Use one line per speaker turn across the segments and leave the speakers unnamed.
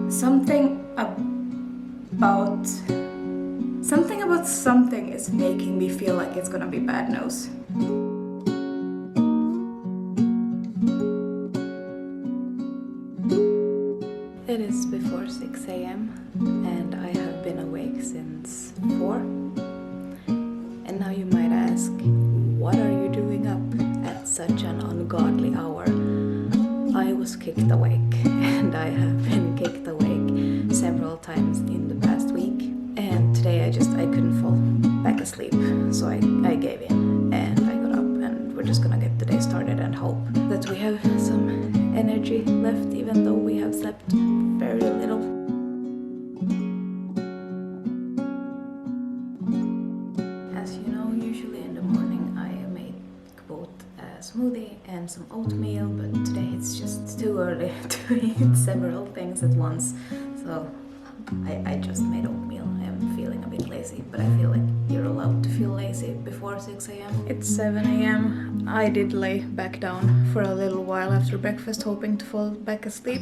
Something about something is making me feel like it's gonna be bad news. It is before 6 a.m. and I have been awake since 4. And now you might ask, what are you doing up at such an ungodly hour? I was kicked awake, and I have been kicked awake several times in the past week. And today I couldn't fall back asleep, so I gave in and I got up, and we're just gonna get the day started and hope that we have some energy left, even though we have slept very little. As you know, usually in the morning I make both a smoothie and some oatmeal, but today it's just too early to eat several things at once, so I just made oatmeal. I am feeling a bit lazy, but I feel like you're allowed to feel lazy before 6 a.m. It's 7 a.m. I did lay back down for a little while after breakfast, hoping to fall back asleep.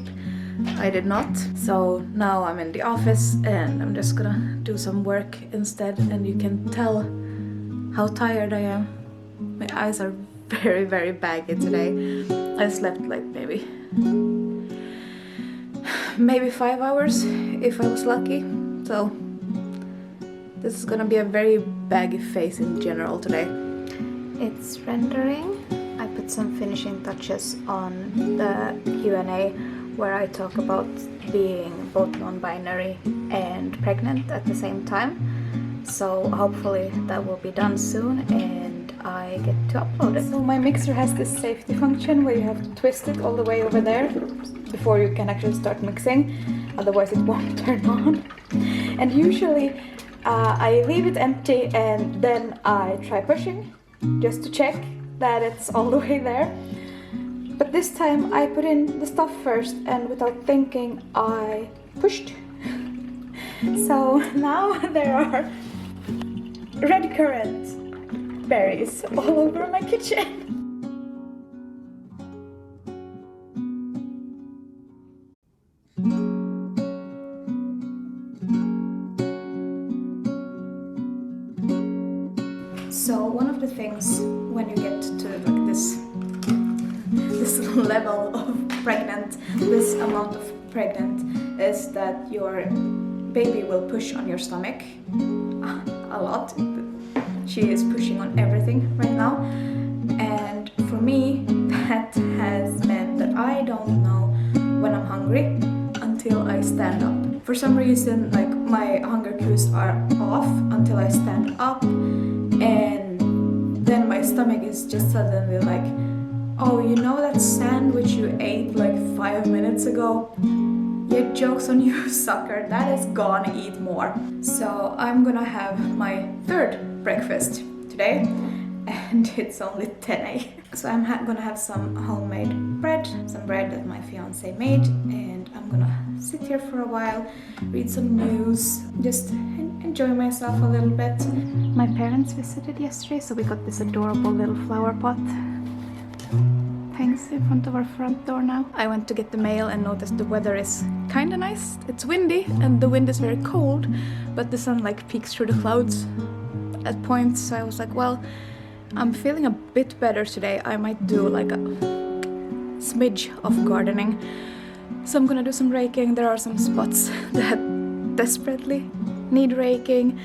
I did not. So now I'm in the office and I'm just gonna do some work instead, and you can tell how tired I am. My eyes are very, very baggy today. I slept like maybe 5 hours if I was lucky. So this is gonna be a very baggy face in general today. It's rendering. I put some finishing touches on the Q&A where I talk about being both non-binary and pregnant at the same time. So hopefully that will be done soon and I get to upload it. So my mixer has this safety function where you have to twist it all the way over there before you can actually start mixing, otherwise it won't turn on. And usually I leave it empty and then I try pushing just to check that it's all the way there. But this time I put in the stuff first and without thinking I pushed. So now there are red currant berries all over my kitchen. So one of the things when you get to like this level of pregnant, this amount of pregnant, is that your baby will push on your stomach a lot. She is pushing on everything right now, and for me that has meant that I don't know when I'm hungry until I stand up. For some reason, like, my hunger cues are off until I stand up, and then my stomach is just suddenly like, oh, you know that sandwich you ate like 5 minutes ago? Yeah, joke's on you, sucker, that is gone, eat more. So I'm gonna have my third breakfast today, and it's only 10 a.m. So I'm gonna have some homemade bread, some bread that my fiance made, and I'm gonna sit here for a while, read some news, just enjoy myself a little bit. My parents visited yesterday, so we got this adorable little flower pot. Hangs in front of our front door now. I went to get the mail and noticed the weather is kinda nice. It's windy and the wind is very cold, but the sun like peeks through the clouds at points. So I was like, well, I'm feeling a bit better today. I might do like a smidge of gardening. So I'm gonna do some raking. There are some spots that desperately need raking.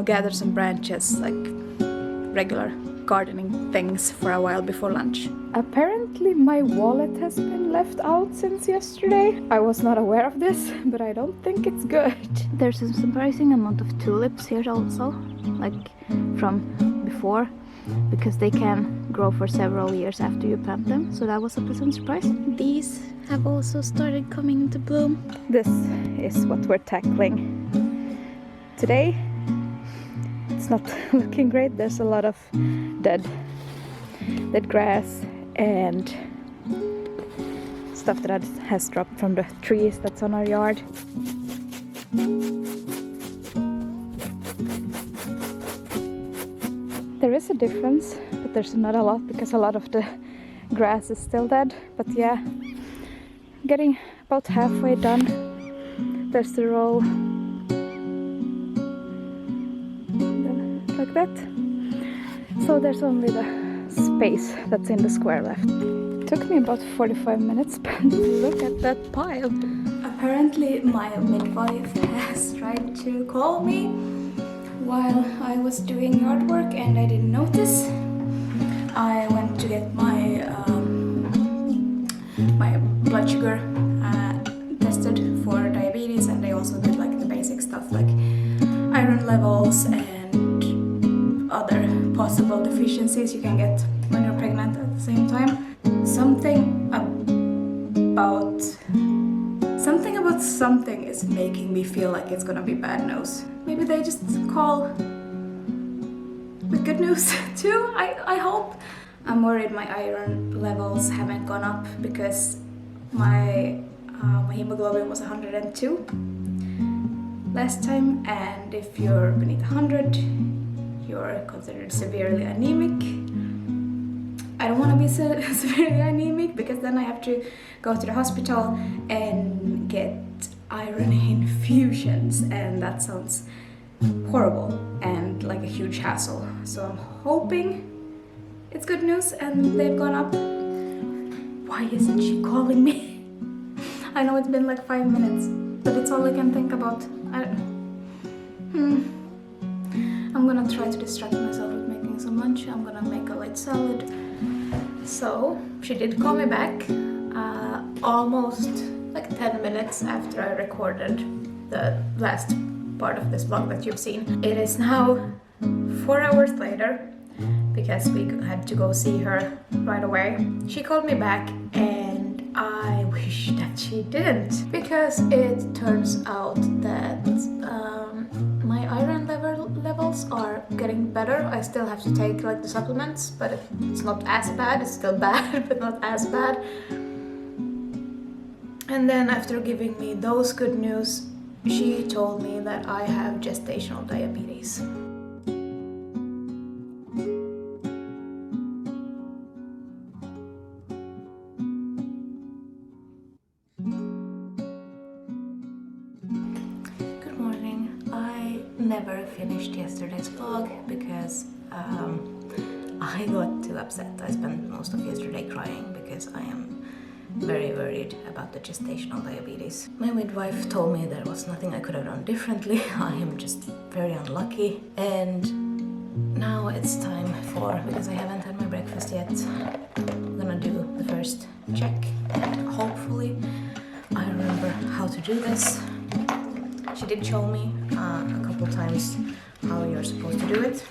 Gather some branches, like regular gardening things, for a while before lunch. Apparently my wallet has been left out since yesterday. I was not aware of this, but I don't think it's good. There's a surprising amount of tulips here also, like from before, because they can grow for several years after you plant them, so that was a pleasant surprise. These have also started coming into bloom. This is what we're tackling today. It's not looking great. There's a lot of dead grass and stuff that has dropped from the trees that's on our yard. There is a difference, but there's not a lot because a lot of the grass is still dead. But yeah, getting about halfway done. There's the row like that. So there's only the space that's in the square left. Took me about 45 minutes, but look at that pile. Apparently my midwife has tried to call me while I was doing yard work and I didn't notice. I went to get my my blood sugar tested for diabetes, and they also did like the basic stuff like iron levels and other possible deficiencies you can get when you're pregnant at the same time. Something about something is making me feel like it's gonna be bad news. Maybe they just call with good news too, I hope. I'm worried my iron levels haven't gone up because my hemoglobin was 102 last time, and if you're beneath 100, you're considered severely anemic. I don't want to be severely anemic because then I have to go to the hospital and get iron infusions, and that sounds horrible and like a huge hassle. So I'm hoping it's good news and they've gone up. Why isn't she calling me? I know it's been like 5 minutes, but it's all I can think about. I'm gonna try to distract myself with making some lunch. I'm gonna make a light salad. So she did call me back almost like 10 minutes after I recorded the last part of this vlog that you've seen. It is now 4 hours later because we had to go see her right away. She called me back and I wish that she didn't, because it turns out that my iron levels are getting better. I still have to take like the supplements, but it's not as bad. It's still bad, but not as bad. And then after giving me those good news, she told me that I have gestational diabetes. Never finished yesterday's vlog because I got too upset. I spent most of yesterday crying because I am very worried about the gestational diabetes. My midwife told me there was nothing I could have done differently. I am just very unlucky, and now it's time for, because I haven't had my breakfast yet, I'm gonna do the first check and hopefully I remember how to do this. She did show me a couple times how you're supposed to do it.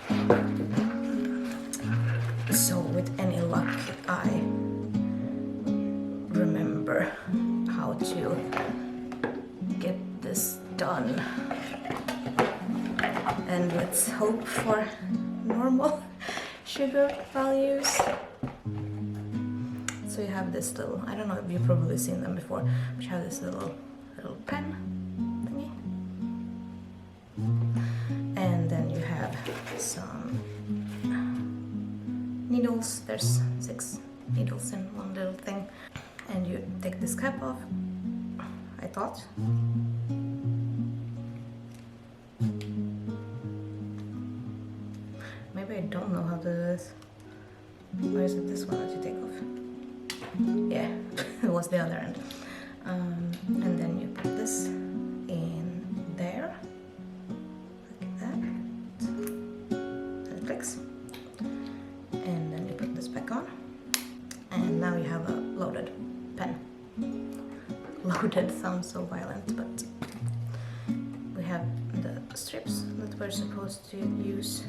So with any luck, I remember how to get this done. And let's hope for normal sugar values. So you have this little, I don't know if you've probably seen them before, but you have this little pen. And then you have some needles. There's 6 needles in one little thing. And you take this cap off, I thought. Maybe I don't know how to do this. Or is it this one that you take off? Yeah, it was the other end. And then you put this in there. And then you put this back on, and now you have a loaded pen. Loaded sounds so violent, but we have the strips that we're supposed to use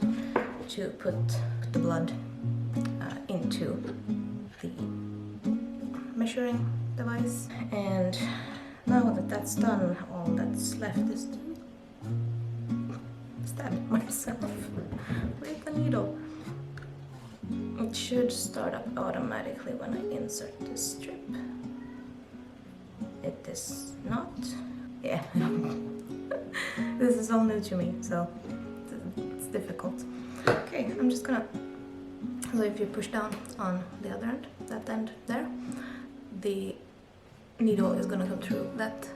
to put the blood into the measuring device. And now that that's done, all that's left is to stab myself with a needle. It should start up automatically when I insert this strip. It is not. Yeah. This is all new to me, so it's difficult. Okay, I'm just gonna. So if you push down on the other end, that end there, the needle is gonna go through that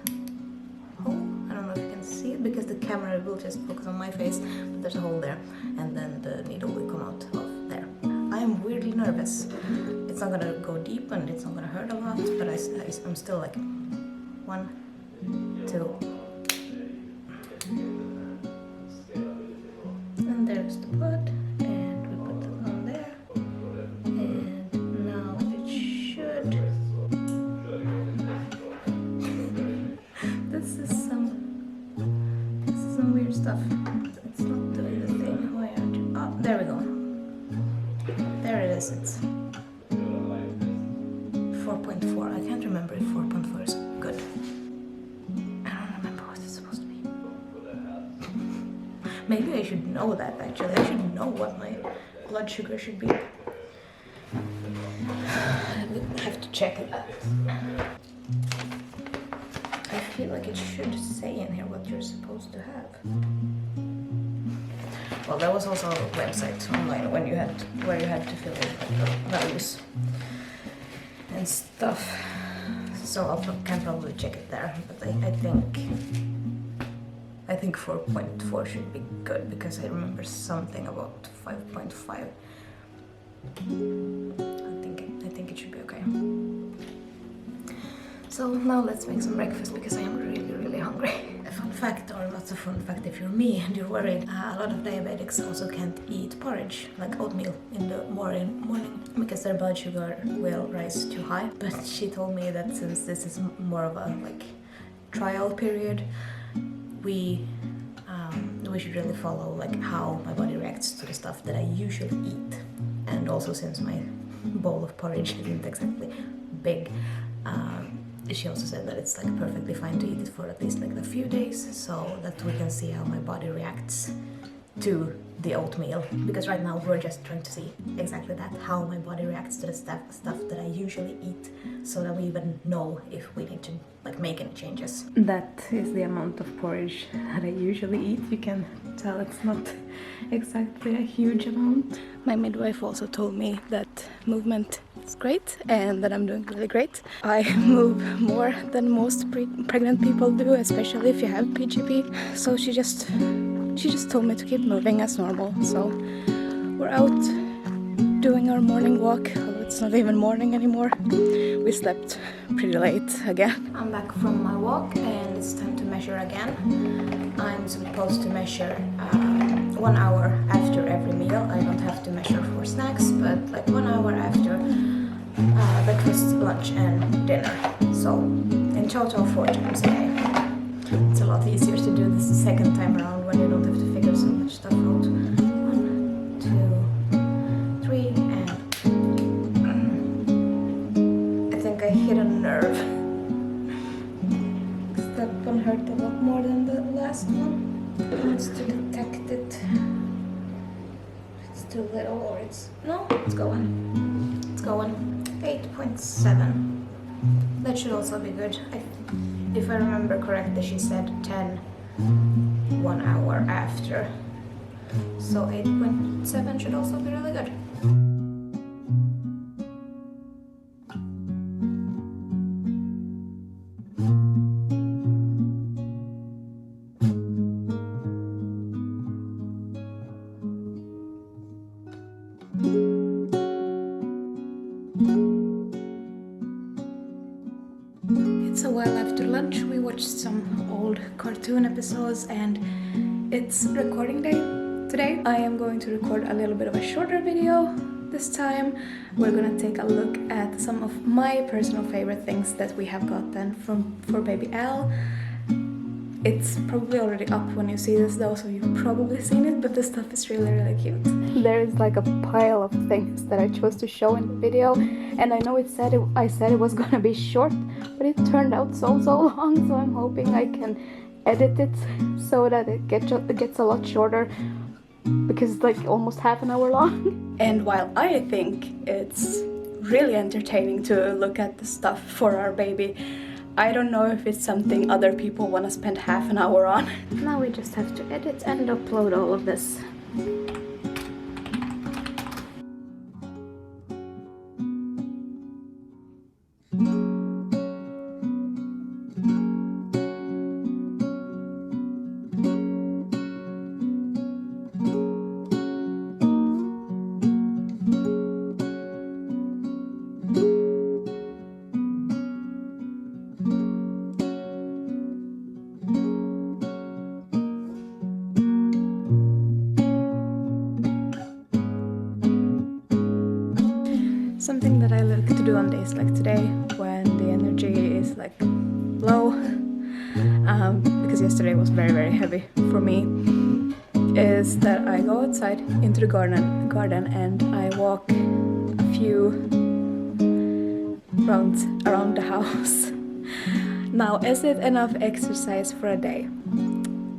hole. I don't know if you can see it because the camera will just focus on my face, but there's a hole there, and then the needle will come out of there. I'm weirdly nervous. It's not gonna go deep and it's not gonna hurt a lot, but I'm still like 1, 2. And there's the blood, and we put them on there. And now it should. This is some weird stuff. It's not doing the thing. Why aren't you? Oh, there we go. There it is. It's 4.4. I can't remember if 4.4 is good. I don't remember what it's supposed to be. Maybe I should know that actually. I should know what my blood sugar should be. I would have to check that. I feel like it should say in here what you're supposed to have. Well, there was also a website online where you had to fill in like the values and stuff. So can probably check it there. But I think 4.4 should be good because I remember something about 5.5. I think it should be okay. So now let's make some breakfast because I am really hungry. A fun fact, or not so fun fact if you're me and you're worried, a lot of diabetics also can't eat porridge, like oatmeal, in the morning because their blood sugar will rise too high. But she told me that since this is more of a like trial period, we should really follow like how my body reacts to the stuff that I usually eat. And also since my bowl of porridge isn't exactly big, she also said that it's like perfectly fine to eat it for at least like a few days so that we can see how my body reacts to the oatmeal, because right now we're just trying to see exactly that, how my body reacts to the stuff that I usually eat, so that we even know if we need to like make any changes. That is the amount of porridge that I usually eat. You can tell it's not exactly a huge amount. My midwife also told me that movement is great and that I'm doing really great. I move more than most pregnant people do, especially if you have PGP. So she just told me to keep moving as normal. So we're out doing our morning walk, although it's not even morning anymore. We slept pretty late again. I'm back from my walk and it's time to measure again. I'm supposed to measure 1 hour after every meal. I don't have to measure for snacks, but like 1 hour after breakfast, lunch and dinner. So in total 4 times a day. It's a lot easier to do this the second time around when you don't have to figure so much stuff out. 1, 2, 3 and I think I hit a nerve. That one hurt a lot more than the last one. It wants to detect it. It's too little or it's... No, it's going. It's going. 8.7. That should also be good. If I remember correctly, she said 10 1 hour after. So 8.7 should also be really good. It's a while after lunch. We watched some old cartoon episodes and it's recording day today. I am going to record a little bit of a shorter video this time. We're gonna take a look at some of my personal favorite things that we have gotten for baby Al. It's probably already up when you see this though, so you've probably seen it, but the stuff is really cute. There is like a pile of things that I chose to show in the video, and I know I said it was gonna be short, but it turned out so long, so I'm hoping I can edit it so that it gets a lot shorter, because it's like almost half an hour long. And while I think it's really entertaining to look at the stuff for our baby, I don't know if it's something other people want to spend half an hour on. Now we just have to edit and upload all of this. like today when the energy is like low, because yesterday was very, very heavy for me, is that I go outside into the garden and I walk a few rounds around the house. Now, is it enough exercise for a day?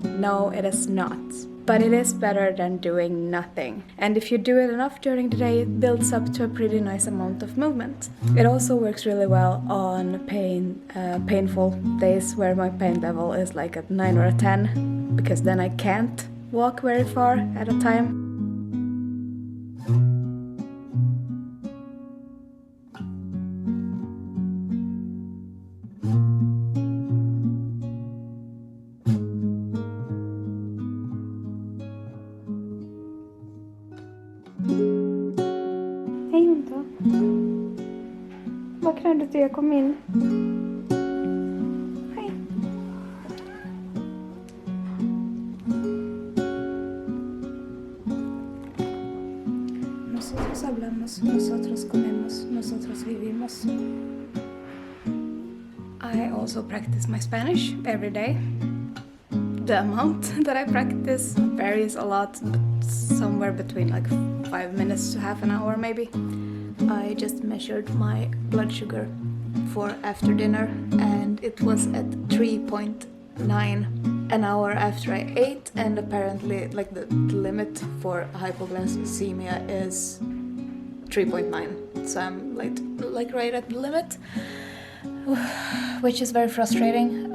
No, it is not. But it is better than doing nothing. And if you do it enough during the day, it builds up to a pretty nice amount of movement. It also works really well on painful days where my pain level is like at 9 or a 10, because then I can't walk very far at a time. Hej Hunta. Vaknade du till jag kom in? Hej. Nosotros hablamos, nosotros comemos, nosotros vivimos. I also practice my Spanish every day. The amount that I practice varies a lot, but somewhere between like 5 minutes to half an hour maybe. I just measured my blood sugar for after dinner and it was at 3.9 an hour after I ate, and apparently like the limit for hypoglycemia is 3.9, so I'm like right at the limit, which is very frustrating.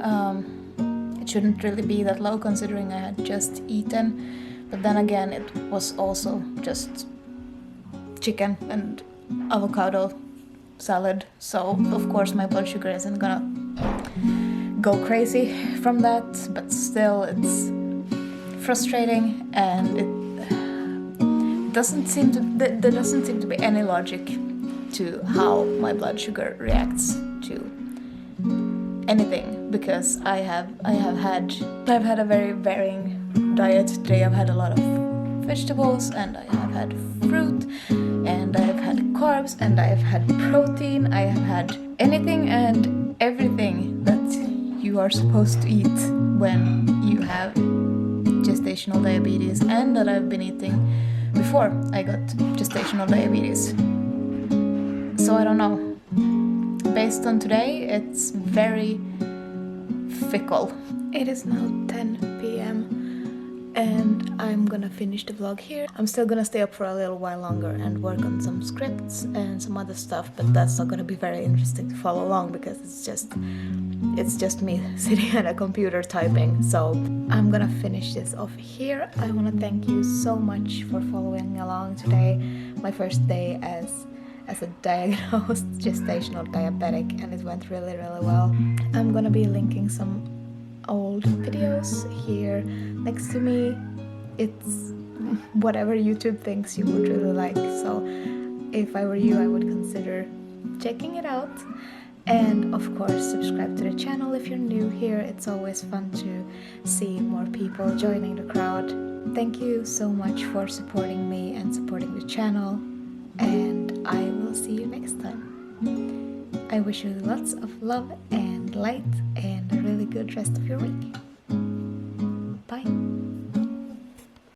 It shouldn't really be that low considering I had just eaten, but then again it was also just chicken and avocado salad, so of course my blood sugar isn't gonna go crazy from that, but still it's frustrating, and there doesn't seem to be any logic to how my blood sugar reacts to anything, because I've had a very varying diet today. I've had a lot of vegetables, and I have had fruit, and I have had carbs, and I have had protein. I have had anything and everything that you are supposed to eat when you have gestational diabetes, and that I've been eating before I got gestational diabetes. So I don't know. Based on today, it's very fickle. It is now 10 p.m. and I'm gonna finish the vlog here. I'm still gonna stay up for a little while longer and work on some scripts and some other stuff, but that's not gonna be very interesting to follow along because it's just me sitting at a computer typing. So I'm gonna finish this off here. I wanna thank you so much for following along today. My first day as a diagnosed gestational diabetic, and it went really, really well. I'm gonna be linking some old videos here next to me. It's whatever YouTube thinks you would really like, so if I were you, I would consider checking it out. And of course, subscribe to the channel if you're new here. It's always fun to see more people joining the crowd. Thank you so much for supporting me and supporting the channel, and I will see you next time. I wish you lots of love and light and a really good rest of your week.